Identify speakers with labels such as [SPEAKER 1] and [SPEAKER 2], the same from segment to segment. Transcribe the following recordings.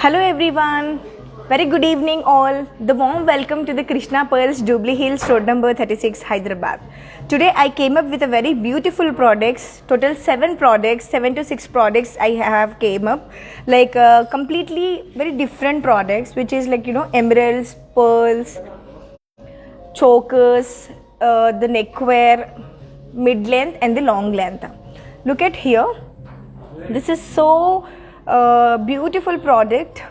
[SPEAKER 1] Hello everyone, very good evening all. The warm welcome to the Krishna Pearls Jubilee Hills Road number 36 Hyderabad. Today I came up with a very beautiful products, total 7 to 6 products I have came up, like completely very different products, which is like emeralds, pearls, chokers, the neckwear, mid length and the long length. Look at here, this is so beautiful product.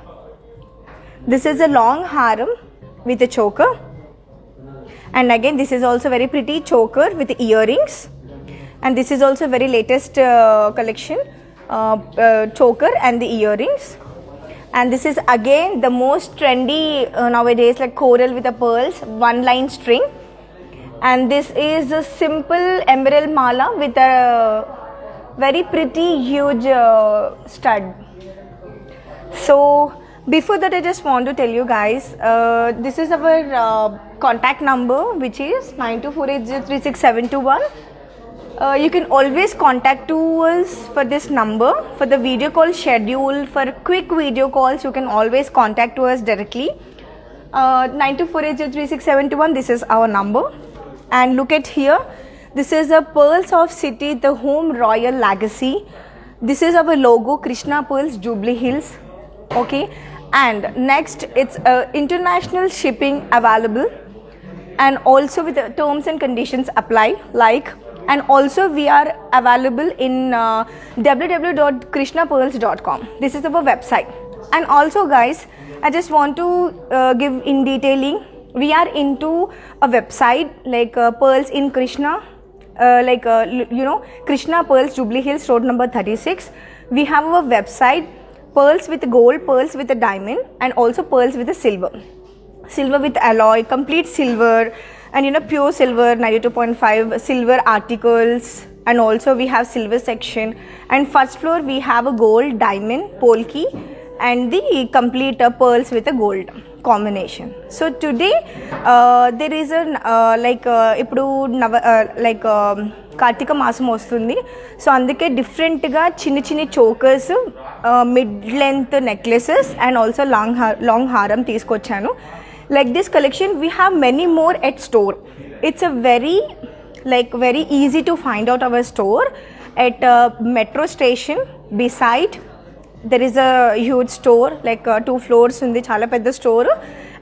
[SPEAKER 1] This is a long haram with a choker, and again this is also very pretty choker with earrings, and this is also very latest collection, choker and the earrings. And this is again the most trendy nowadays, like coral with a pearls, one line string. And this is a simple emerald mala with a very pretty huge stud. So before that, I just want to tell you guys, this is our contact number, which is 9248036721. You can always contact to us for this number. For the video call schedule, for quick video calls, you can always contact to us directly. 9248036721, this is our number. And look at here, this is a Pearls of City, the Home Royal Legacy. This is our logo, Krishna Pearls Jubilee Hills. Okay, and next it's international shipping available, and also with the terms and conditions apply, like, and also we are available in www.krishnapearls.com. this is our website. And also guys, I just want to give in detailing, we are into a website like Pearls in Krishna, Krishna Pearls Jubilee Hills Road number 36. We have our website, pearls with gold, pearls with a diamond, and also pearls with a silver with alloy, complete silver, and pure silver 92.5 silver articles. And also we have silver section, and first floor we have a gold, diamond, polki, and the complete pearls with a gold combination. So today there is a Karthika మాసం వస్తుంది, so అందుకే డిఫరెంట్గా చిన్ని chokers, mid length necklaces and also long హారం తీసుకొచ్చాను. Like this collection we have many more at store. It's a very easy to find out our store at metro station beside. There is a huge store, like 2 floors undi, chala pedda store,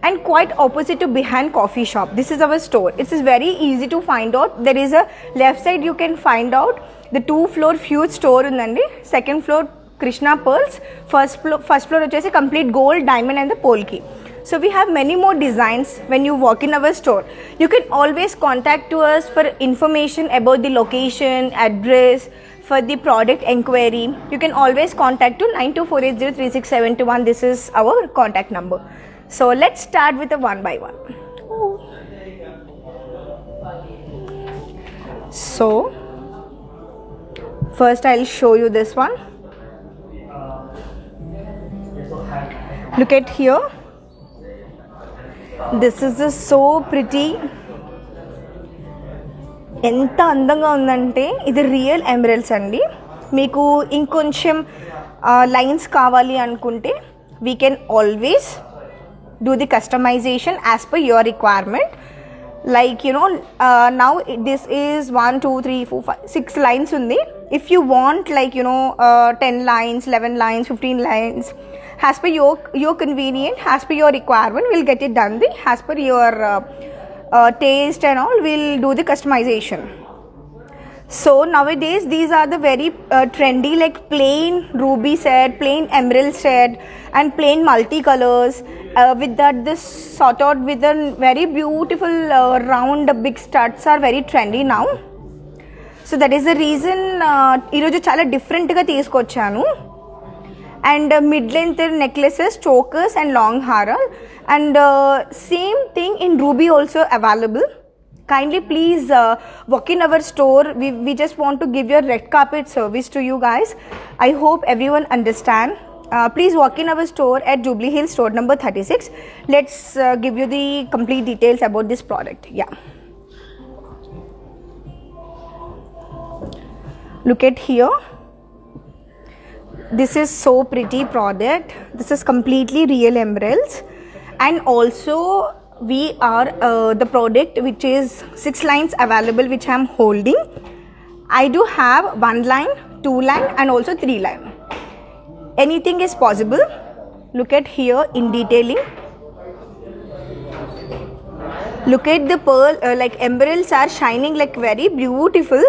[SPEAKER 1] and quite opposite to behind coffee shop. This is our store. It is very easy to find out. There is a left side, you can find out the 2-floor huge store undandi. Second floor Krishna Pearls. First floor vachesi complete gold, diamond and the polki. So we have many more designs when you walk in our store. You can always contact to us for information about the location, address. For the product enquiry, you can always contact to 9248036721. This is our contact number. So let's start with the one by one. So first I'll show you this one. Look at here. This is so pretty. ఎంత అందంగా ఉందంటే ఇది real emeralds అండి. మీకు ఇంకొంచెం lines కావాలి అనుకుంటే we can always do the customization as per your requirement. Like now this is 1 2 3 4 5 6 lines ఉంది. If you want like 10 lines, 11 lines, 15 lines, as per your convenient, as per your requirement, we'll get it done. As per your taste and all, we'll do the customization. So nowadays these are the very trendy, like plain ruby set, plain emerald set, and plain multicolors with that this sort out with a very beautiful round big studs are very trendy now. So that is the reason ee roju chala different ga teesukochanu. And mid length necklaces, chokers and long haram, and same thing in ruby also available. Kindly please walk in our store. We just want to give your red carpet service to you guys. I hope everyone understand. Please walk in our store at Jubilee Hills Road number 36. Let's give you the complete details about this product. Yeah, look at here. This is so pretty product. This is completely real emeralds, and also we are the product which is 6 lines available, which I am holding. I do have 1 line, 2 line and also 3 line. Anything is possible. Look at here in detailing. Look at the pearl, like emeralds are shining like very beautiful.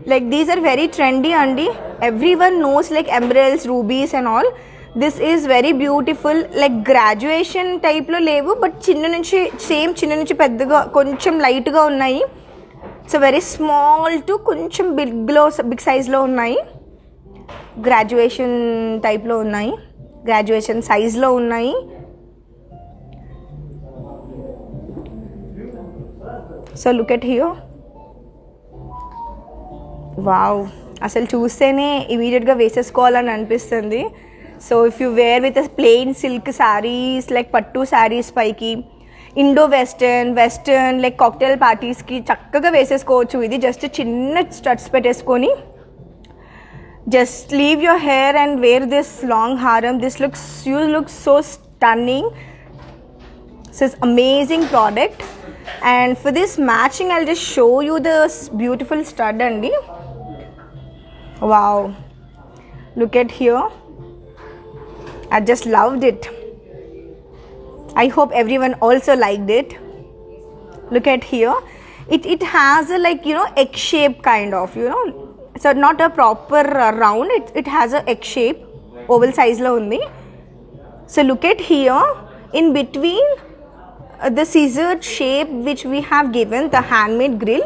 [SPEAKER 1] Like these are very trendy and everyone knows like emeralds, rubies and all. This is very beautiful. Like graduation type lo levu, but chinna nunchi same chinna nunchi peddaga koncham light ga unnayi. It's a very small to koncham big size lo unnayi. Graduation type lo unnayi, graduation size lo unnayi. So look at here. Wow, అసలు చూస్తేనే ఇమీడియట్గా వేసేసుకోవాలని అనిపిస్తుంది. So if you wear with plain silk saris like pattu saris పైకి Indo western like cocktail పార్టీస్కి చక్కగా వేసేసుకోవచ్చు. ఇది జస్ట్ చిన్న స్టడ్స్ పెట్టేసుకొని just leave your hair and wear this long haram. You look so stunning. This is amazing product. And for this matching I'll just show you this beautiful stud andi. Wow, look at here. I just loved it. I hope everyone also liked it. Look at here. It has a like egg shape kind of, so not a proper round. It has a egg shape, oval size lo undi. So look at here, in between the scissored shape which we have given, the handmade grill,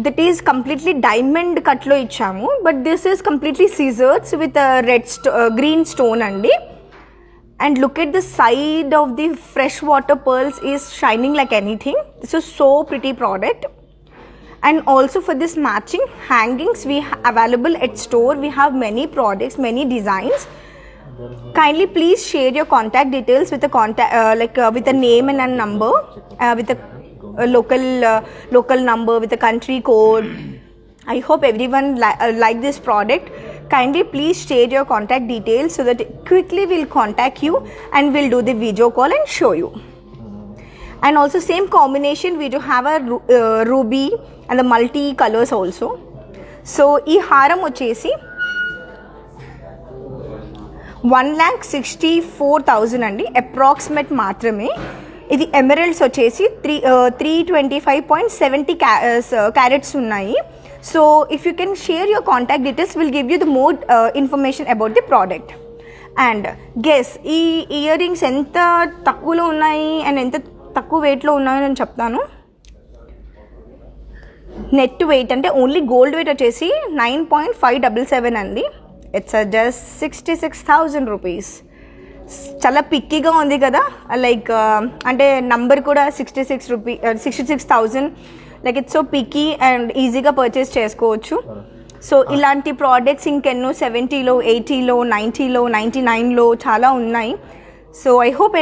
[SPEAKER 1] that is completely diamond cut lo ichamu, but this is completely scissored with a green stone andi. And look at the side of the freshwater pearls is shining like anything. This is so pretty product. And also for this matching hangings we available at store. We have many products, many designs. Kindly please share your contact details with a with a name and a number, with a local number, with a country code. I hope everyone like this product. Kindly please share your contact details so that quickly we'll contact you and we'll do the video call and show you. And also same combination we do have a ruby and the multi colors also. So ee haram vachesi 1,64,000 అండి, approximate మాత్రమే. ఇది emeralds వచ్చేసి 325.70 carrots ఉన్నాయి. So if you can share your contact details will give you the more information about the product. And guess ఈ ear rings ఎంత తక్కువలో ఉన్నాయి and ఎంత తక్కువ వెయిట్లో ఉన్నాయో నేను చెప్తాను. నెట్ వెయిట్ అంటే ఓన్లీ గోల్డ్ వెయిట్ వచ్చేసి 9.577 అండి. It's just 66,000 rupees. చాలా పిక్కీగా ఉంది కదా, లైక్ అంటే నంబర్ కూడా 66,000. Like it's so picky and ఈజీగా పర్చేస్ చేసుకోవచ్చు. సో ఇలాంటి ప్రోడక్ట్స్ ఇంకెన్నో 70లో 80లో 90లో 99లో చాలా ఉన్నాయి. So I hope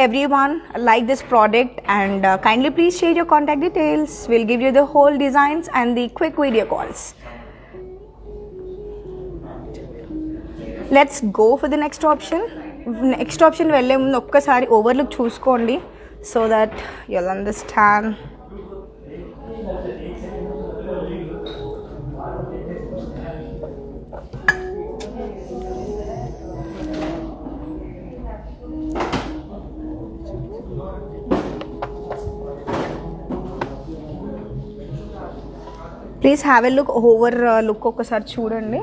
[SPEAKER 1] everyone like this product, and kindly please share your contact details. We'll give you the whole designs and the quick video calls. Let's go for the next option. Next option velle mundu okkasari overlook chuskondi so that you'll understand. Please have a look over look ఒకసారి చూడండి.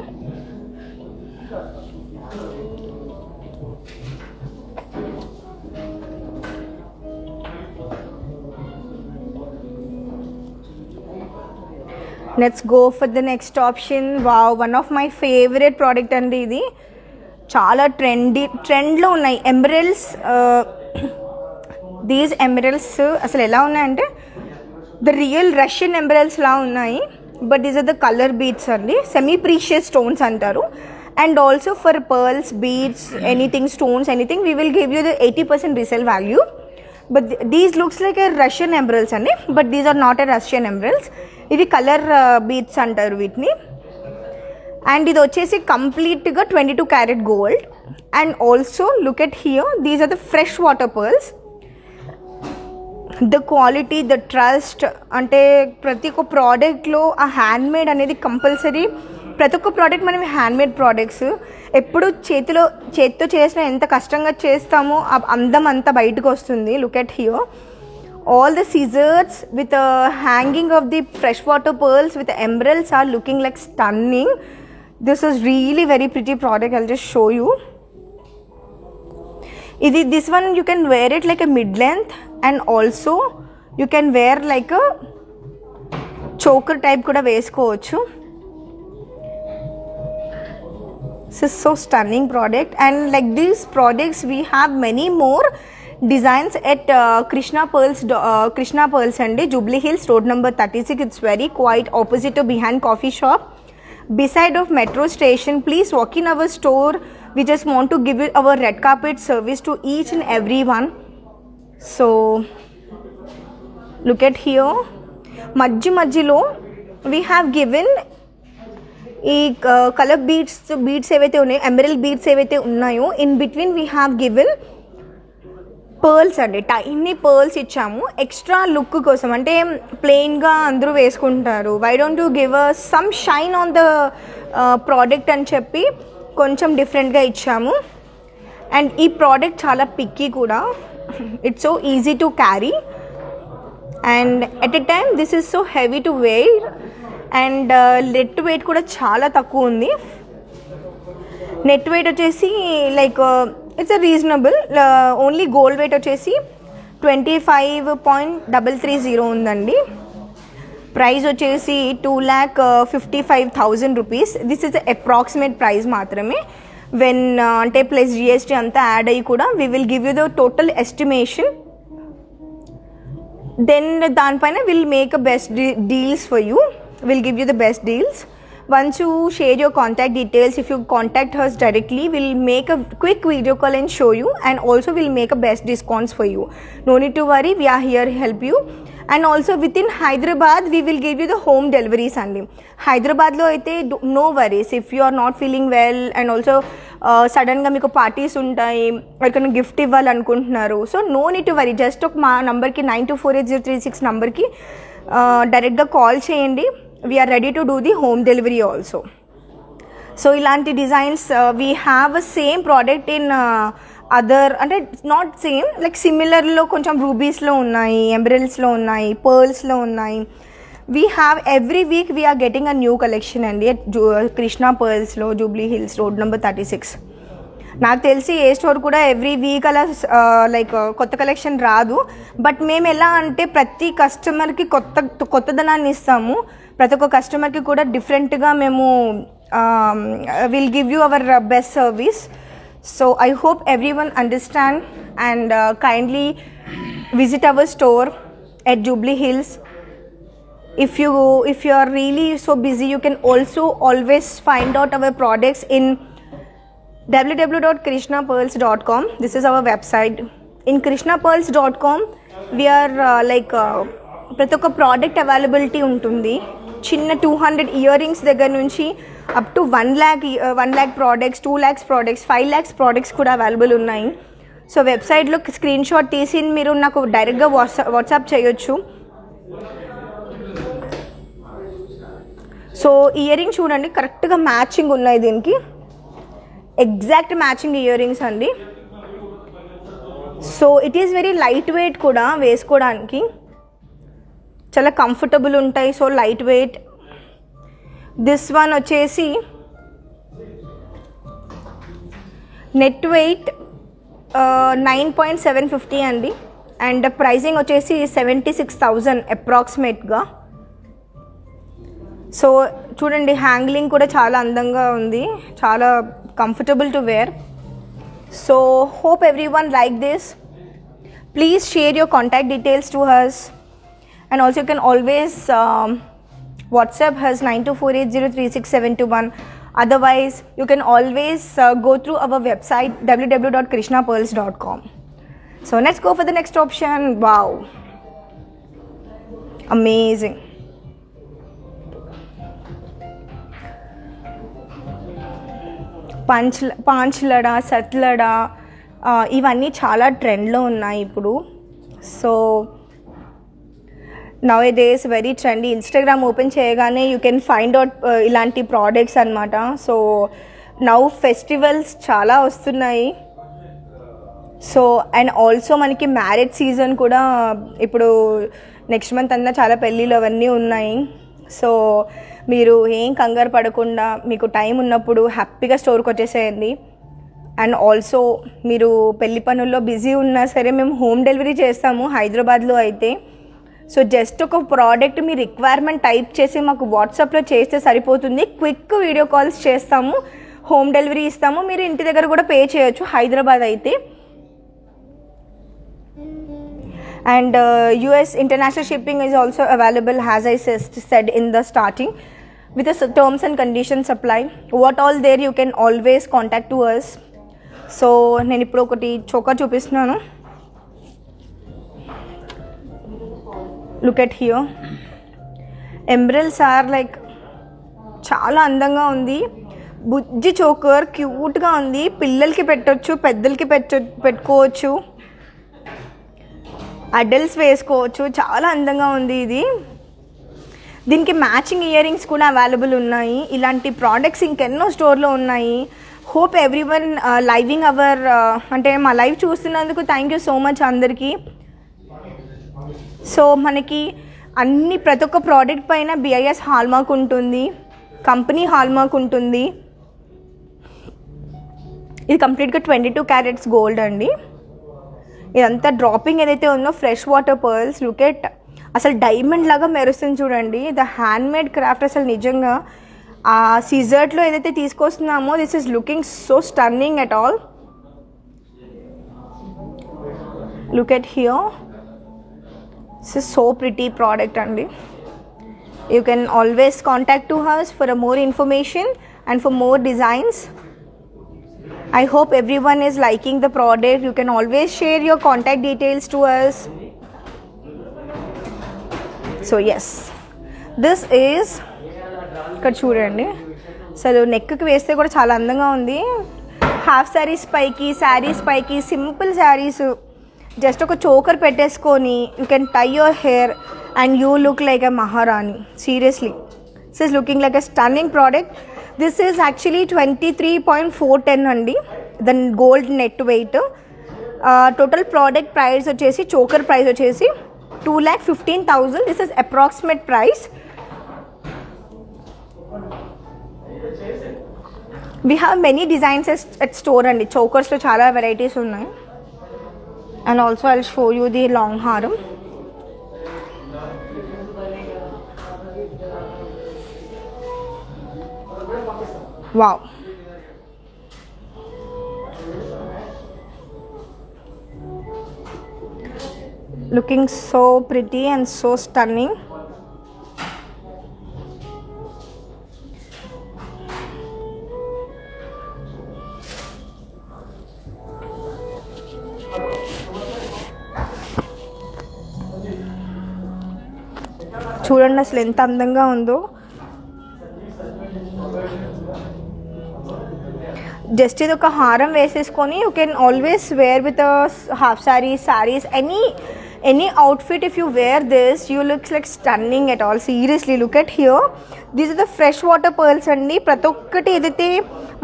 [SPEAKER 1] Let's go for the next option. Wow, one of my favourite product అండి. ఇది చాలా ట్రెండ్లో ఉన్నాయి emeralds. These emeralds అసలు ఎలా ఉన్నాయంటే ద రియల్ రష్యన్ ఎమరల్డ్స్ లా ఉన్నాయి. But these are the colour beads అండి, సెమీ ప్రీషియస్ స్టోన్స్ అంటారు. And also for pearls, beads, anything stones, anything we will give you the 80% resale value. But these looks like a Russian emeralds అండి, but these are not a Russian emeralds. ఇవి colour beads అంటారు వీటిని. And ఇది వచ్చేసి కంప్లీట్గా 22 carat gold. And also look at here, these are the fresh water pearls. The quality, the trust, అంటే ప్రతి ఒక్క ప్రోడక్ట్లో ఆ హ్యాండ్మేడ్ అనేది కంపల్సరీ. ప్రతి ఒక్క ప్రోడక్ట్ మనం హ్యాండ్మేడ్ ప్రోడక్ట్స్ ఎప్పుడు చేతితో చేసిన ఎంత కష్టంగా చేస్తామో ఆ అందం అంతా బయటకు వస్తుంది. Look at here, all the scissors with a hanging of the freshwater pearls with the emeralds are looking like stunning. This is really very pretty product. I'll just show you. This one you can wear it like a mid length, and also you can wear like a choker type kuda vesukochu. This is so stunning product, and like these products we have many more designs at Krishna Pearls and Jubilee Hills, road number 36. It's very quite opposite to Behind Coffee Shop, beside of metro station. Please walk in our store. We just want to give you our red carpet service to each and everyone. So look at here, majjilo we have given ఈ colour beads ఏవైతే ఉన్నాయో, emerald beads ఏవైతే ఉన్నాయో, in between we have given pearls అండి, tiny pearls ఇచ్చాము extra look కోసం. అంటే ప్లెయిన్గా అందరూ వేసుకుంటారు, why don't you give a some shine on the product అని చెప్పి కొంచెం డిఫరెంట్గా ఇచ్చాము. అండ్ ఈ ప్రోడక్ట్ చాలా పిక్కీ కూడా, it's so easy to carry, and at a time this is so heavy to wear, and net weight కూడా చాలా తక్కువ ఉంది. నెట్ వెయిట్ వచ్చేసి like it's a reasonable. Only gold weight వచ్చేసి 25.330 ఉందండి. ప్రైస్ వచ్చేసి 2,55,000 rupees. This is approximate price మాత్రమే. When అంటే ప్లస్ జిఎస్టీ అంతా యాడ్ అయ్యి కూడా we will give you the total estimation. Then దానిపైన will make a best deals for you. We'll give you the best deals. Once you share your contact details, if you contact us directly, we'll make a quick video call and show you, and also we'll make a best discounts for you. No need to worry, we are here to help you. And also within Hyderabad, we will give you the home deliveries only. Hyderabad lo aithe no worries if you are not feeling well, and also sudden ga meeku parties untayi, ekana gift ivval anukuntunnaru, so no need to worry. Just ma number ki 92480336 number ki direct ga call cheyandi. We are ready to do the home delivery also. So ilanti designs we have a same product in other, అంటే not same, like similar లో కొంచెం rubies లో ఉన్నాయి, emeralds లో ఉన్నాయి, pearls లో ఉన్నాయి. We have every week we are getting a new collection అండి at Krishna Pearls లో, Jubilee Hills, road number 36. నాకు తెలిసి ఏ స్టోర్ కూడా ఎవ్రీ వీక్ అలా లైక్ కొత్త కలెక్షన్ రాదు. బట్ మేము ఎలా అంటే ప్రతి కస్టమర్కి కొత్తదనాన్ని ఇస్తాము. ప్రతి ఒక్క కస్టమర్కి కూడా డిఫరెంట్గా మేము will give you our best service. So I hope every one understand and kindly visit our store at Jubilee Hills. If you are really so busy, you can also always find out our products in www.krishnapearls.com. This is our website. In krishnapearls.com we are ప్రతి ఒక్క product availability ఉంటుంది. చిన్న 200 ear rings దగ్గర నుంచి up to 1 lakh products, 2 lakhs products, 5 lakhs products కూడా available ఉన్నాయి. So వెబ్సైట్లో screen shot తీసి మీరు నాకు డైరెక్ట్గా వాట్సాప్ చేయొచ్చు. సో ఇయర్ రింగ్ చూడండి, కరెక్ట్గా మ్యాచింగ్ ఉన్నాయి, దీనికి ఎగ్జాక్ట్ మ్యాచింగ్ ఇయర్ రింగ్స్ అండి. So it is very light weight కూడా, వేసుకోవడానికి చాలా కంఫర్టబుల్ ఉంటాయి. So light weight. This one వచ్చేసి నెట్ వెయిట్ 9.750 అండి, అండ్ ప్రైజింగ్ వచ్చేసి 76,000 అప్రాక్సిమేట్గా. సో చూడండి, హ్యాంగ్లింగ్ కూడా చాలా అందంగా ఉంది, చాలా comfortable to wear. So hope everyone like this. Please share your contact details to us, and also you can always WhatsApp us 9248036721. Otherwise you can always go through our website www.krishnapearls.com. So let's go for the next option. Wow, amazing. పాంచ్లడా satlada ఇవన్నీ చాలా ట్రెండ్లో ఉన్నాయి ఇప్పుడు. So nowadays very trendy. Instagram open చేయగానే you can find out ఇలాంటి products అనమాట. So now festivals చాలా వస్తున్నాయి. సో అండ్ ఆల్సో మనకి మ్యారేజ్ సీజన్ కూడా ఇప్పుడు నెక్స్ట్ మంత్ అంతా చాలా పెళ్ళిళ్ళు అవన్నీ ఉన్నాయి. సో మీరు ఏం కంగారు పడకుండా మీకు టైం ఉన్నప్పుడు హ్యాపీగా స్టోర్కి వచ్చేసేయండి. అండ్ ఆల్సో మీరు పెళ్లి పనుల్లో బిజీ ఉన్నా సరే మేము హోమ్ డెలివరీ చేస్తాము హైదరాబాద్లో అయితే. సో జస్ట్ ఒక ప్రోడక్ట్ మీ రిక్వైర్మెంట్ టైప్ చేసి మాకు వాట్సాప్లో చేస్తే సరిపోతుంది. క్విక్ వీడియో కాల్స్ చేస్తాము, హోమ్ డెలివరీ ఇస్తాము. మీరు ఇంటి దగ్గర కూడా పే చేయొచ్చు హైదరాబాద్ అయితే. And US international shipping is also available, as I said in the starting, with the terms and conditions apply. What all there, you can always contact to us. So నేను ఇప్పుడు ఒకటి చోకా చూపిస్తున్నాను. Look at here. Emeralds are like చాలా అందంగా ఉంది. బుజ్జి choker క్యూట్గా ఉంది. పిల్లలకి పెట్టొచ్చు, పెద్దలకి పెట్టుకోవచ్చు, అడల్ట్స్ వేసుకోవచ్చు. చాలా అందంగా ఉంది ఇది. దీనికి మ్యాచింగ్ ఇయర్ రింగ్స్ కూడా అవైలబుల్ ఉన్నాయి. ఇలాంటి ప్రోడక్ట్స్ ఇంకెన్నో స్టోర్లో ఉన్నాయి. హోప్ ఎవ్రీవన్ లైవింగ్ అవర్ అంటే మా లైవ్ చూస్తున్నందుకు థ్యాంక్ యూ సో మచ్ అందరికీ. సో మనకి ప్రతి ఒక్క ప్రోడక్ట్ పైన BIS హాల్మార్క్ ఉంటుంది, కంపెనీ హాల్మార్క్ ఉంటుంది. ఇది కంప్లీట్గా 22 క్యారెట్స్ గోల్డ్ అండి. ఇదంతా డ్రాపింగ్ ఏదైతే ఉందో fresh water pearls. Look at, అసలు డైమండ్ లాగా మెరుస్తుంది చూడండి. ద హ్యాండ్మేడ్ క్రాఫ్ట్ అసలు నిజంగా ఆ సిజర్ట్లో ఏదైతే తీసుకొస్తున్నామో this is looking so stunning at all. Look at here, this is so pretty product అండి. You can always contact to us for more information and for more designs. I hope everyone is liking the product. You can always share your contact details to us. So yes, this is ఇక్కడ చూడండి. అసలు నెక్కి వేస్తే కూడా చాలా అందంగా ఉంది. Half saris పైకి, శారీస్ పైకి, సింపుల్ శారీస్ జస్ట్ ఒక చోకర్ పెట్టేసుకొని you can tie your hair and you look like a maharani. Seriously this is looking like a stunning product. This is actually 23.410 అండి then gold net weight. Total product price వచ్చేసి, choker price వచ్చేసి 2,15,000. This is approximate price. We have many designs at store అండి. చోకర్స్లో చాలా varieties ఉన్నాయి. And also I will show you the long హారం. Wow. Looking so pretty and so stunning. చూడండి అసలు ఎంత అందంగా ఉందో. జస్ట్ ఇది ఒక హారం వేసేసుకొని you can always wear with half saris any outfit. If you wear this you looks like stunning at all. Seriously look at here. These are the fresh water pearls అండి. ప్రతి ఒక్కటి ఏదైతే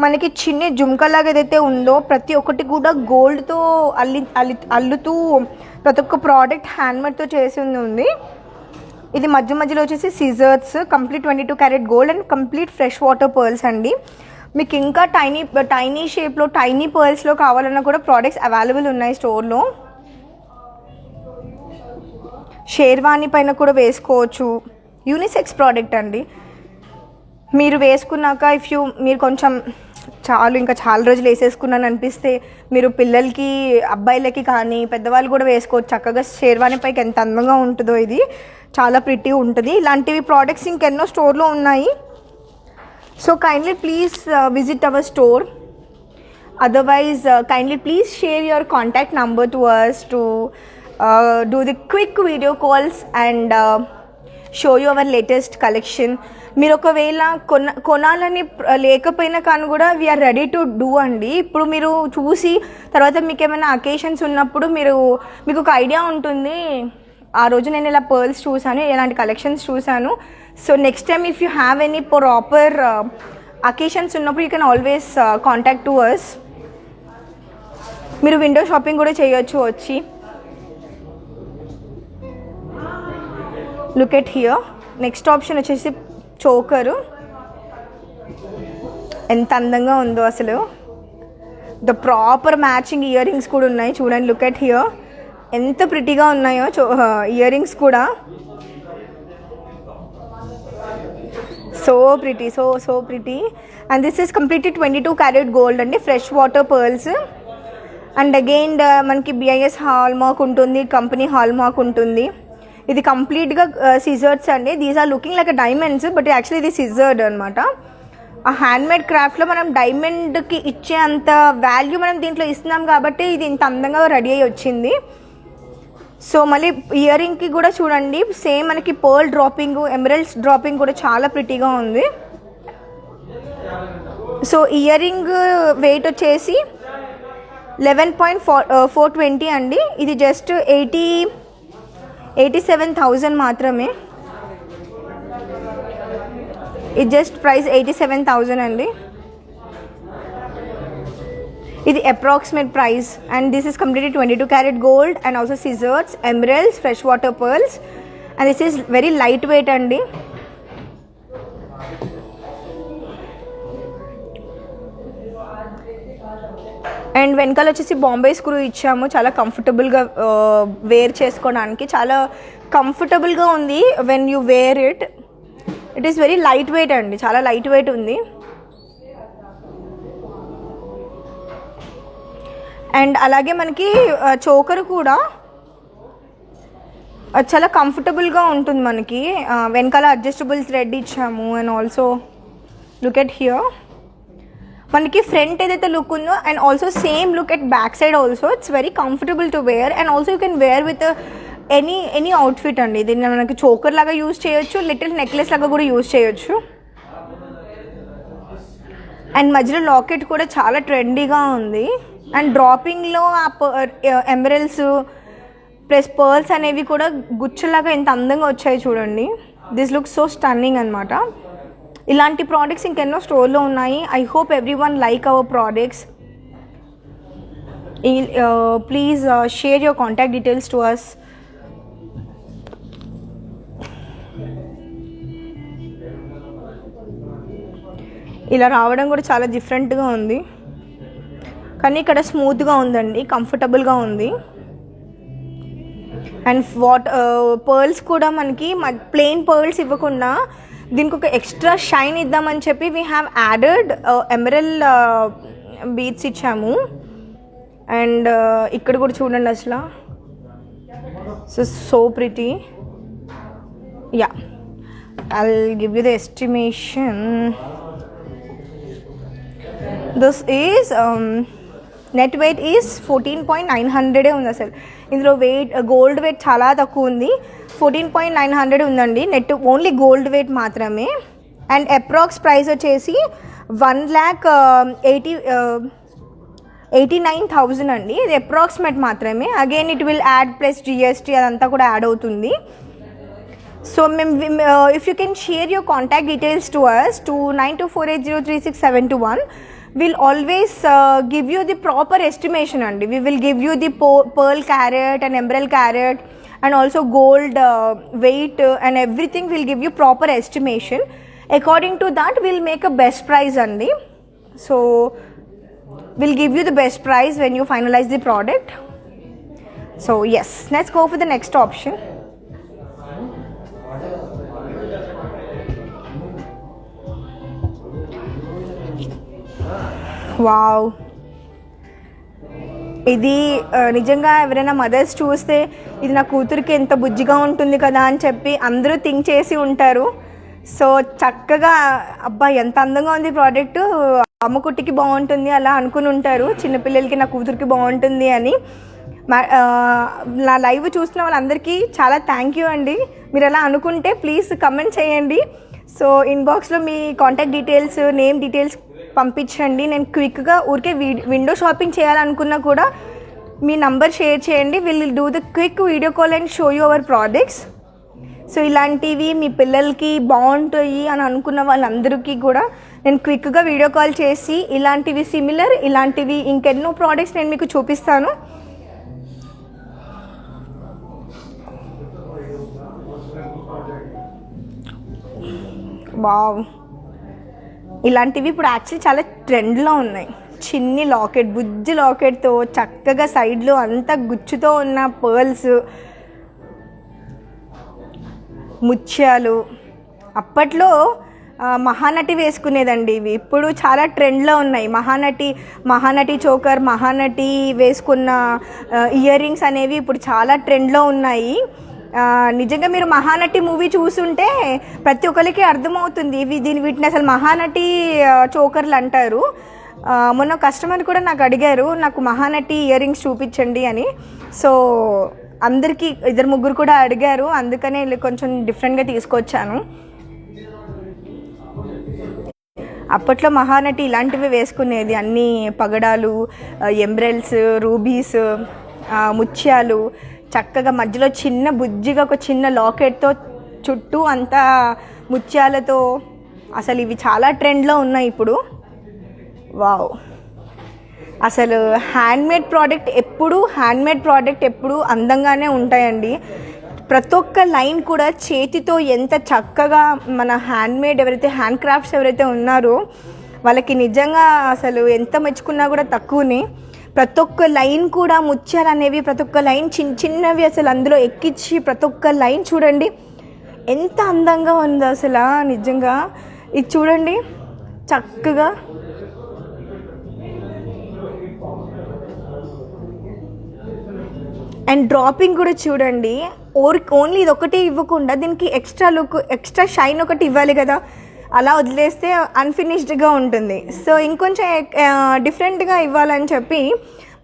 [SPEAKER 1] మనకి చిన్న జుంకలాగా ఏదైతే ఉందో ప్రతి ఒక్కటి కూడా గోల్డ్తో అల్లుతూ ప్రతి ఒక్క ప్రోడక్ట్ హ్యాండ్మేడ్తో చేసి ఉంది. ఇది మధ్య మధ్యలో వచ్చేసి scissors, complete 22 carat gold and complete fresh water pearls అండి. మీకు ఇంకా టైనీ షేప్లో, టైనీ పర్ల్స్లో కావాలన్నా కూడా ప్రోడక్ట్స్ అవైలబుల్ ఉన్నాయి స్టోర్లో. షేర్వాణి పైన కూడా వేసుకోవచ్చు. యూనిసెక్స్ ప్రోడక్ట్ అండి. మీరు వేసుకున్నాక మీరు కొంచెం ఇంకా చాలా రోజులు వేసేసుకున్నాను అనిపిస్తే మీరు పిల్లలకి, అబ్బాయిలకి కానీ పెద్దవాళ్ళు కూడా వేసుకోవచ్చు చక్కగా. షేర్వాణి పైకి ఎంత అందంగా ఉంటుందో ఇది, చాలా ప్రిటీ ఉంటుంది. ఇలాంటివి ప్రోడక్ట్స్ ఇంకెన్నో స్టోర్లో ఉన్నాయి. So kindly please visit our store. Otherwise kindly please share your contact number to us to do the quick video calls and show you our latest collection. మీరు ఒకవేళ కొనాలని లేకపోయినా కానీ కూడా వీఆర్ రెడీ టు డూ అండి. ఇప్పుడు మీరు చూసి తర్వాత మీకు ఏమైనా అకేషన్స్ ఉన్నప్పుడు మీకు ఒక ఐడియా ఉంటుంది, ఆ రోజు నేను ఇలా పర్ల్స్ చూసాను, ఇలాంటి కలెక్షన్స్ చూసాను. So next time if you have any proper occasions ఉన్నప్పుడు you can always contact to us. మీరు విండో షాపింగ్ కూడా చేయొచ్చు వచ్చి. Look at here. Next option వచ్చేసి చోకరు. ఎంత అందంగా ఉందో అసలు. The proper matching earrings కూడా ఉన్నాయి చూడండి. లుక్ ఎట్ హియర్ ఎంత ప్రిటీగా ఉన్నాయో ఇయర్ రింగ్స్ కూడా. So pretty, so pretty. And this is completely 22 carat gold అండి, fresh water pearls. And again మనకి బిఐఎస్ హాల్ మార్క్ ఉంటుంది, కంపెనీ హాల్ మార్క్ ఉంటుంది. ఇది కంప్లీట్గా సిజర్స్ అండి. These are looking like diamonds but actually ఇది సిజర్డ్ అనమాట. ఆ హ్యాండ్మేడ్ క్రాఫ్ట్లో మనం డైమండ్కి ఇచ్చే అంత వాల్యూ మనం దీంట్లో ఇస్తున్నాం కాబట్టి ఇది ఇంత అందంగా రెడీ అయ్యి వచ్చింది. సో మళ్ళీ ఇయర్ రింగ్కి కూడా చూడండి, సేమ్ మనకి పర్ల్ డ్రాపింగ్, ఎమరల్డ్స్ డ్రాపింగ్ కూడా చాలా ప్రిటీగా ఉంది. సో ఇయర్ రింగ్ వెయిట్ వచ్చేసి 11.420 అండి. ఇది జస్ట్ 87,000 మాత్రమే. ఇది జస్ట్ ప్రైస్ 87,000 అండి. ఇది approximate price. And this is completely 22 carat gold and also scissors, emeralds, fresh water pearls. And this is very lightweight అండి. అండ్ వెనకాల వచ్చేసి బాంబే స్క్రూ ఇచ్చాము, చాలా కంఫర్టబుల్గా వేర్ చేసుకోవడానికి. చాలా కంఫర్టబుల్గా ఉంది when you wear it. It is very lightweight అండి, చాలా లైట్ వెయిట్ ఉంది. అండ్ అలాగే మనకి చోకర్ కూడా చాలా కంఫర్టబుల్గా ఉంటుంది మనకి. వెనకాల అడ్జస్టబుల్ థ్రెడ్ ఇచ్చాము. And also look at here మనకి ఫ్రంట్ ఏదైతే లుక్ ఉందో and also same look at back side also. It's very comfortable to wear and also you can wear with any outfit అండి. దీన్ని మనకి చోకర్ లాగా use చేయొచ్చు, little necklace లాగా కూడా యూజ్ చేయొచ్చు. అండ్ మధ్యలో లాకెట్ కూడా చాలా ట్రెండీగా ఉంది. అండ్ డ్రాపింగ్లో ఆ ఎమరల్స్ ప్లస్ పర్ల్స్ అనేవి కూడా గుచ్చలాగా ఎంత అందంగా వచ్చాయి చూడండి. దిస్ లుక్ సో స్టన్నింగ్ అనమాట. ఇలాంటి ప్రోడక్ట్స్ ఇంకెన్నో స్టోర్లో ఉన్నాయి. I hope everyone like our products. Please share your contact details to us. ఇలా రావడం కూడా చాలా డిఫరెంట్గా ఉంది, కానీ ఇక్కడ స్మూత్గా ఉందండి, కంఫర్టబుల్గా ఉంది. అండ్ పర్ల్స్ కూడా మనకి ప్లెయిన్ పర్ల్స్ ఇవ్వకుండా దీనికి ఒక ఎక్స్ట్రా షైన్ ఇద్దామని చెప్పి we have added emerald beads ఇచ్చాము. అండ్ ఇక్కడ కూడా చూడండి అసలు. So pretty. Yeah, I'll give you the estimation. This is net weight is 14.900 ఉంది అసలు. ఇందులో వెయిట్ గోల్డ్ వెయిట్ చాలా తక్కువ ఉంది, 14.900 ఉందండి నెట్, ఓన్లీ గోల్డ్ వెయిట్ మాత్రమే. అండ్ అప్రాక్స్ ప్రైస్ వచ్చేసి 1,89,000 అండి. ఇది అప్రాక్సిమేట్ మాత్రమే. Again it will add plus GST అదంతా కూడా యాడ్ అవుతుంది. So if you can share your contact details to us to 9248036721. We'll always give you the proper estimation and we will give you the pearl carat and emerald carat and also gold weight and everything. We'll give you proper estimation. According to that we'll make a best price andi. So we'll give you the best price when you finalize the product. So yes, let's go for the next option. Wow, ఇది నిజంగా ఎవరైనా mothers చూస్తే ఇది నా కూతురికి ఎంత బుజ్జిగా ఉంటుంది కదా అని చెప్పి అందరూ థింక్ చేసి ఉంటారు. సో చక్కగా అబ్బా ఎంత అందంగా ఉంది ప్రోడక్ట్, అమ్మకుట్టికి బాగుంటుంది అలా అనుకుని ఉంటారు, చిన్నపిల్లలకి నా కూతురికి బాగుంటుంది అని. నా లైవ్ చూసిన వాళ్ళందరికీ చాలా థ్యాంక్ యూ అండి. మీరు అలా అనుకుంటే ప్లీజ్ కమెంట్ చేయండి. సో ఇన్బాక్స్లో మీ కాంటాక్ట్ డీటెయిల్స్, నేమ్ డీటెయిల్స్ పంపించండి. నేను క్విక్గా ఊరికే విండో షాపింగ్ చేయాలనుకున్నా కూడా మీ నంబర్ షేర్ చేయండి. Will do the quick video call and show you our products. So ఇలాంటివి మీ పిల్లలకి బాగుంటాయి అని అనుకున్న వాళ్ళందరికీ కూడా నేను క్విక్గా వీడియో కాల్ చేసి ఇలాంటివి సిమిలర్, ఇలాంటివి ఇంకెన్నో ప్రోడక్ట్స్ నేను మీకు చూపిస్తాను. వావ్, ఇలాంటివి ఇప్పుడు యాక్చువల్లీ చాలా ట్రెండ్లో ఉన్నాయి. చిన్ని లాకెట్, బుజ్జి లాకెట్తో చక్కగా సైడ్లో అంతా గుచ్చుతో ఉన్న పర్ల్స్, ముత్యాలు. అప్పట్లో మహానటి వేసుకునేదండి ఇవి. ఇప్పుడు చాలా ట్రెండ్లో ఉన్నాయి. మహానటి చోకర్, మహానటి వేసుకున్న ఇయర్ రింగ్స్ అనేవి ఇప్పుడు చాలా ట్రెండ్లో ఉన్నాయి. నిజంగా మీరు మహానటి మూవీ చూసుంటే ప్రతి ఒక్కరికి అర్థమవుతుంది వీటిని అసలు మహానటి చోకర్లు అంటారు. మొన్న కస్టమర్ కూడా నాకు అడిగారు, నాకు మహానటి ఇయర్ రింగ్స్ చూపించండి అని. సో అందరికీ 2-3 కూడా అడిగారు, అందుకనే కొంచెం డిఫరెంట్గా తీసుకొచ్చాను. అప్పట్లో మహానటి ఇలాంటివి వేసుకునేది, అన్ని పగడాలు, ఎంబ్రెల్స్, రూబీస్, ముత్యాలు, చక్కగా మధ్యలో చిన్న బుజ్జిగా ఒక చిన్న లాకెట్తో చుట్టూ అంతా ముత్యాలతో. అసలు ఇవి చాలా ట్రెండ్లో ఉన్నాయి ఇప్పుడు. వావ్, అసలు హ్యాండ్మేడ్ ప్రోడక్ట్ ఎప్పుడు అందంగానే ఉంటాయండి. ప్రతి ఒక్క లైన్ కూడా చేతితో ఎంత చక్కగా మన హ్యాండ్మేడ్ ఎవరైతే హ్యాండ్ క్రాఫ్ట్స్ ఎవరైతే ఉన్నారో వాళ్ళకి నిజంగా అసలు ఎంత మెచ్చుకున్నా కూడా తక్కువనే. ప్రతి ఒక్క లైన్ కూడా ముత్యాలు అనేవి, ప్రతి ఒక్క లైన్ చిన్నవి అసలు అందులో ఎక్కించి ప్రతి ఒక్క లైన్ చూడండి ఎంత అందంగా ఉందో అసలు నిజంగా. ఇది చూడండి చక్కగా. అండ్ డ్రాపింగ్ కూడా చూడండి, ఓన్లీ ఇది ఒకటి ఇవ్వకుండా దీనికి ఎక్స్ట్రా లుక్, ఎక్స్ట్రా షైన్ ఒకటి ఇవ్వాలి కదా, అలా వదిలేస్తే అన్ఫినిష్డ్గా ఉంటుంది. సో ఇంకొంచెం డిఫరెంట్గా ఇవ్వాలని చెప్పి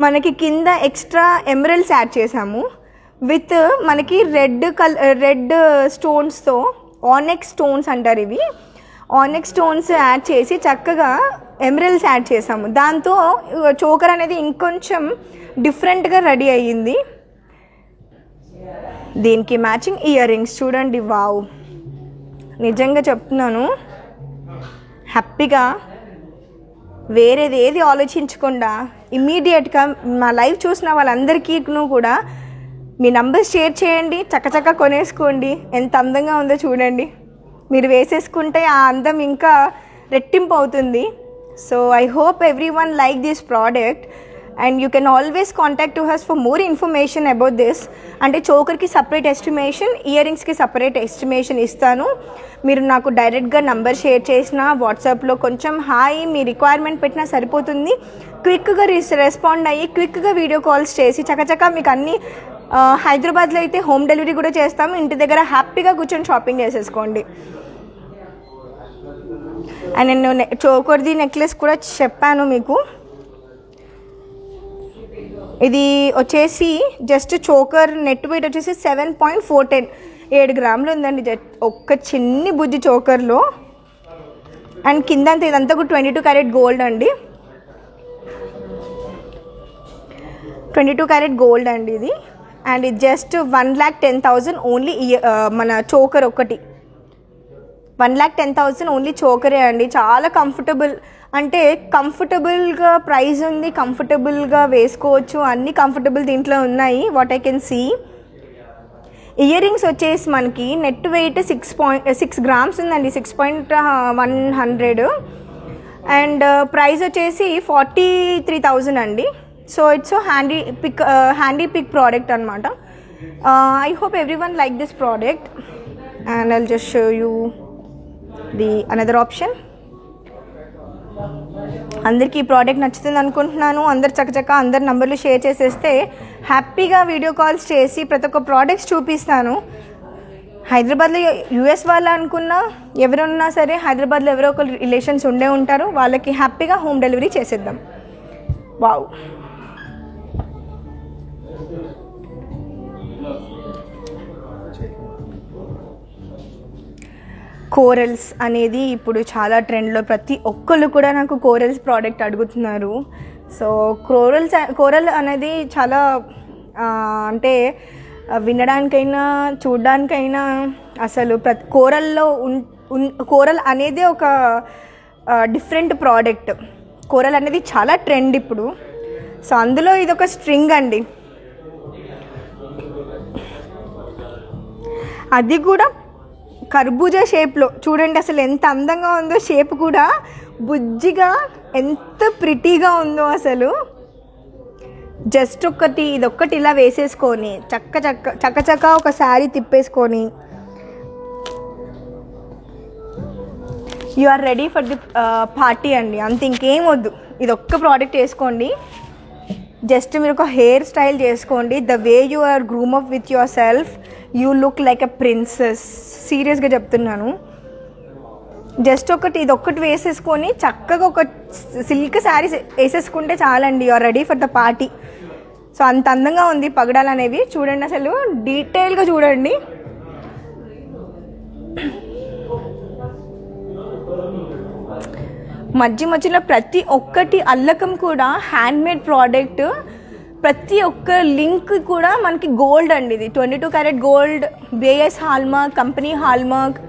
[SPEAKER 1] మనకి కింద ఎక్స్ట్రా ఎమరల్డ్స్ యాడ్ చేసాము. విత్ మనకి రెడ్ స్టోన్స్తో, ఆనెక్స్ స్టోన్స్ అంటారు ఇవి, ఆనెక్స్ స్టోన్స్ యాడ్ చేసి చక్కగా ఎమరల్డ్స్ యాడ్ చేసాము. దాంతో చోకర్ అనేది ఇంకొంచెం డిఫరెంట్గా రెడీ అయ్యింది. దీనికి మ్యాచింగ్ ఇయర్ రింగ్స్ చూడండి. వావ్, నిజంగా చెప్తున్నాను, హ్యాపీగా వేరేది ఏది ఆలోచించకుండా ఇమ్మీడియట్గా మా లైవ్ చూసిన వాళ్ళందరికీ కూడా మీ నంబర్ షేర్ చేయండి, చక్కచక్క కొనేసుకోండి. ఎంత అందంగా ఉందో చూడండి. మీరు వేసేసుకుంటే ఆ అందం ఇంకా రెట్టింపు అవుతుంది. So I hope everyone like this product and you can always contact to us for more information about this. అంటే చోకర్కి సపరేట్ ఎస్టిమేషన్, ఇయర్ రింగ్స్కి సపరేట్ ఎస్టిమేషన్ ఇస్తాను. మీరు నాకు డైరెక్ట్గా నంబర్ షేర్ చేసిన వాట్సాప్లో కొంచెం హాయ్ మీ రిక్వైర్మెంట్ పెట్టినా సరిపోతుంది. క్విక్గా రెస్పాండ్ అయ్యి క్విక్గా వీడియో కాల్స్ చేసి చకచక మీకు అన్ని హైదరాబాద్లో అయితే హోమ్ డెలివరీ కూడా చేస్తాము. ఇంటి దగ్గర హ్యాపీగా కూర్చొని షాపింగ్ చేసేసుకోండి. అండ్ నేను చోకర్ది నెక్లెస్ కూడా చెప్పాను మీకు. ఇది వచ్చేసి జస్ట్ చోకర్ నెట్ వెయిట్ వచ్చేసి 7.410, 7 గ్రాములు ఉందండి ఒక్క చిన్ని బుజ్జి చోకర్లో. అండ్ కింద అంతా ఇదంతా కూడా 22 క్యారెట్ గోల్డ్ అండి, 22 క్యారెట్ గోల్డ్ అండి ఇది. అండ్ ఇది జస్ట్ 1,10,000 ఓన్లీ. మన చోకర్ ఒకటి 1,10,000 ఓన్లీ చోకరే అండి. చాలా కంఫర్టబుల్, అంటే కంఫర్టబుల్గా ప్రైస్ ఉంది, కంఫర్టబుల్గా వేసుకోవచ్చు, అన్నీ కంఫర్టబుల్ దీంట్లో ఉన్నాయి what I can see. Earrings వచ్చేసి మనకి నెట్ వెయిట్ 6 గ్రామ్స్ ఉందండి, 6.100. అండ్ ప్రైస్ వచ్చేసి 43,000 అండి. So it's handy pick product అనమాట. I hope everyone like this product and I'll just show you the another option. అందరికీ ఈ ప్రోడక్ట్ నచ్చుతుంది అనుకుంటున్నాను. అందరు చక్కచక్క అందరు నంబర్లు షేర్ చేసేస్తే హ్యాపీగా వీడియో కాల్స్ చేసి ప్రతి ఒక్క ప్రోడక్ట్స్ చూపిస్తాను. హైదరాబాద్లో యూఎస్ వాళ్ళు అనుకున్నా ఎవరున్నా సరే హైదరాబాద్లో ఎవరో ఒక రిలేషన్స్ ఉండే ఉంటారు, వాళ్ళకి హ్యాపీగా హోమ్ డెలివరీ చేసేద్దాం. వావ్, కోరల్స్ అనేది ఇప్పుడు చాలా ట్రెండ్లో, ప్రతి ఒక్కళ్ళు కూడా నాకు కోరల్స్ ప్రోడక్ట్ అడుగుతున్నారు. సో కోరల్ అనేది చాలా అంటే వినడానికైనా చూడడానికైనా అసలు కోరల్ అనేది ఒక డిఫరెంట్ ప్రోడక్ట్. కోరల్ అనేది చాలా ట్రెండ్ ఇప్పుడు. సో అందులో ఇదొక స్ట్రింగ్ అండి, అది కూడా కర్బూజా షేప్లో. చూడండి అసలు ఎంత అందంగా ఉందో, షేప్ కూడా బుజ్జిగా ఎంత ప్రిటీగా ఉందో అసలు. జస్ట్ ఇదొక్కటి ఇలా వేసేసుకొని చక్క ఒక శారీ తిప్పేసుకొని you are ready for the party అండి. అంత ఇంకేం వద్దు, ఇదొక్క ప్రోడక్ట్ వేసుకోండి. జస్ట్ మీరు ఒక హెయిర్ స్టైల్ చేసుకోండి. The way you are groom up with yourself, you look like a princess. సీరియస్గా చెప్తున్నాను. జస్ట్ ఇదొక్కటి వేసేసుకొని చక్కగా ఒక సిల్క్ శారీ వేసేసుకుంటే చాలండి, you are ready for the party. So అంత అందంగా ఉంది పగడాలు అనేవి. చూడండి అసలు డీటెయిల్గా చూడండి. మధ్యలో ప్రతి ఒక్కటి అల్లకం కూడా హ్యాండ్మేడ్ ప్రోడక్ట్. ప్రతి ఒక్క లింక్ కూడా మనకి గోల్డ్ అండి. ఇది 22 carat gold, BIS hallmark, company hallmark.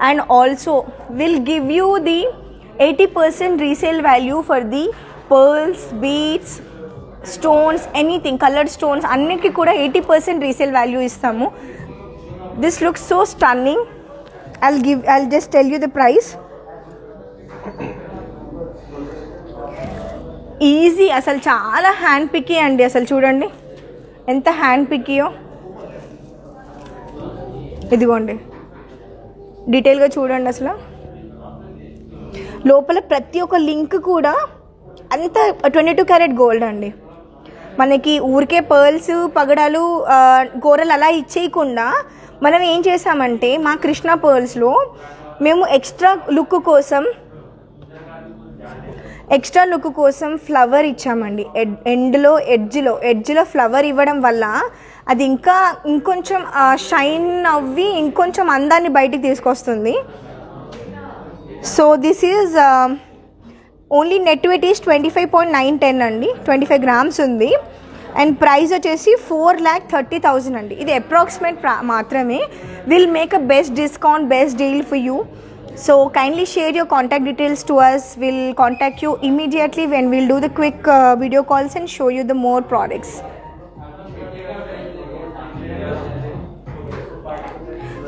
[SPEAKER 1] And also will give you the 80% resale value for the pearls, beads, stones, anything, coloured stones అన్నిటికీ కూడా 80% రీసేల్ వాల్యూ ఇస్తాము. This looks so stunning. I'll just tell you the price. Easy, అసలు చాలా hand picky అండి. అసలు చూడండి ఎంత hand పిక్కీయో. ఇదిగోండి డీటెయిల్గా చూడండి. అసలు లోపల ప్రతి ఒక్క లింక్ కూడా అంత 22 క్యారెట్ గోల్డ్ అండి. మనకి ఊరికే పర్ల్స్, పగడాలు, కోరలు అలా ఇచ్చేయకుండా మనం ఏం చేసామంటే మా కృష్ణ పర్ల్స్లో మేము ఎక్స్ట్రా లుక్ కోసం ఫ్లవర్ ఇచ్చామండి. ఎడ్జ్లో ఫ్లవర్ ఇవ్వడం వల్ల అది ఇంకొంచెం షైన్ అవ్వి ఇంకొంచెం అందాన్ని బయటికి తీసుకొస్తుంది. So this is only net weight is 25.910 అండి. 25 గ్రామ్స్ ఉంది. అండ్ ప్రైస్ వచ్చేసి 4,30,000 అండి. ఇది అప్రాక్సిమేట్ మాత్రమే. Will make a best discount, best deal for you. So kindly share your contact details to us. We'll contact you immediately when we'll do the quick video calls and show you the more products.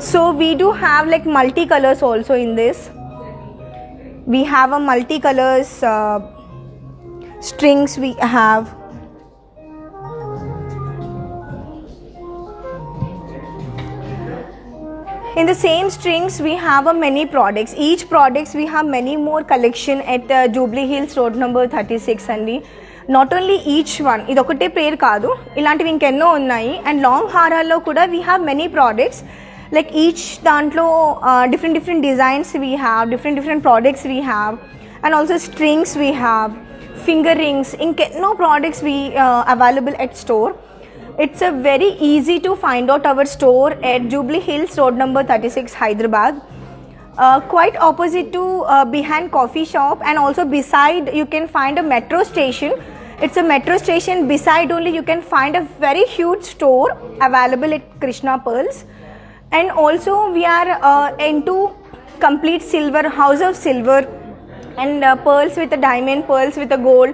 [SPEAKER 1] So we do have like multicolors also in this. We have a multicolors strings we have. In the same strings we have many products. Each products we have many more collection at Jubilee Hills Road number 36 అండి. Not only each one, ఇది ఒకటే పేరు కాదు, ఇలాంటివి ఇంకెన్నో ఉన్నాయి. And long హారాల్లో కూడా we have many products. Like each దాంట్లో different designs we have, different products we have. And also strings we have, finger rings, ఇంకెన్నో products we available at store. It's a very easy to find out our store at Jubilee Hills Road number 36 Hyderabad. Quite opposite to behind coffee shop, and also beside you can find a metro station. It's a metro station beside only you can find a very huge store available at Krishna Pearls. And also we are into complete silver, house of silver, and pearls with a diamond, pearls with a gold,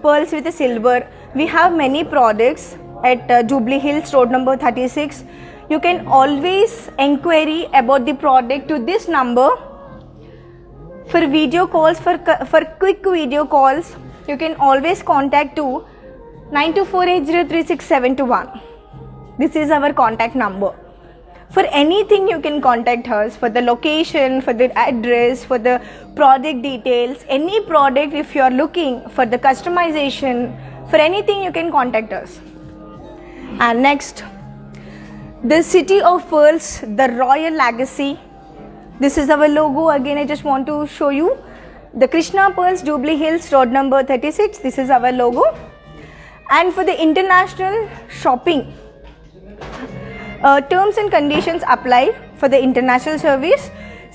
[SPEAKER 1] pearls with a silver. We have many products at Jubilee Hills Road number 36. You can always inquiry about the product to this number. For video calls, for quick video calls, you can always contact to 9248036721. This is our contact number. For anything you can contact us, for the location, for the address, for the product details, any product if you are looking for the customization, for anything you can contact us. And next, the City of Pearls, the Royal Legacy. This is our logo. Again, I just want to show you the Krishna Pearls, Jubilee Hills Road number 36. This is our logo. And for the international shopping, terms and conditions apply for the international service.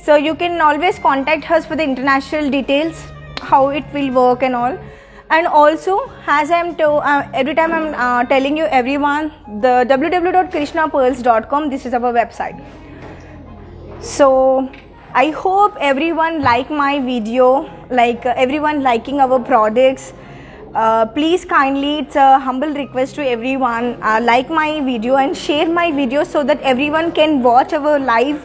[SPEAKER 1] So you can always contact us for the international details, how it will work and all. And also, as every time I'm telling you everyone, the www.krishnapearls.com, this is our website. So I hope everyone like my video, like everyone liking our products. Please kindly, it's a humble request to everyone, like my video and share my video so that everyone can watch our live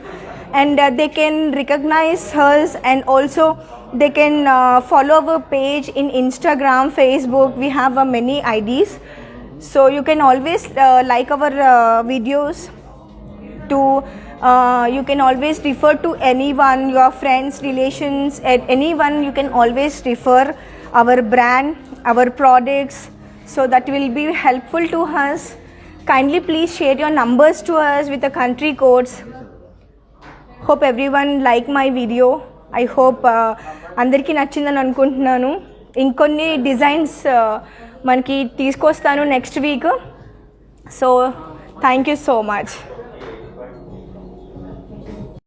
[SPEAKER 1] and they can recognize us, and also they can follow our page in Instagram, Facebook. We have many IDs, so you can always like our videos to you can always refer to anyone, your friends, relations, anyone. You can always refer our brand, our products, so that will be helpful to us. Kindly please share your numbers to us with the country codes. Hope everyone like my video. I hope అందరికీ నచ్చిందని అనుకుంటున్నాను. ఇంకొన్ని designs మనకి తీసుకొస్తాను next week. So thank you so much.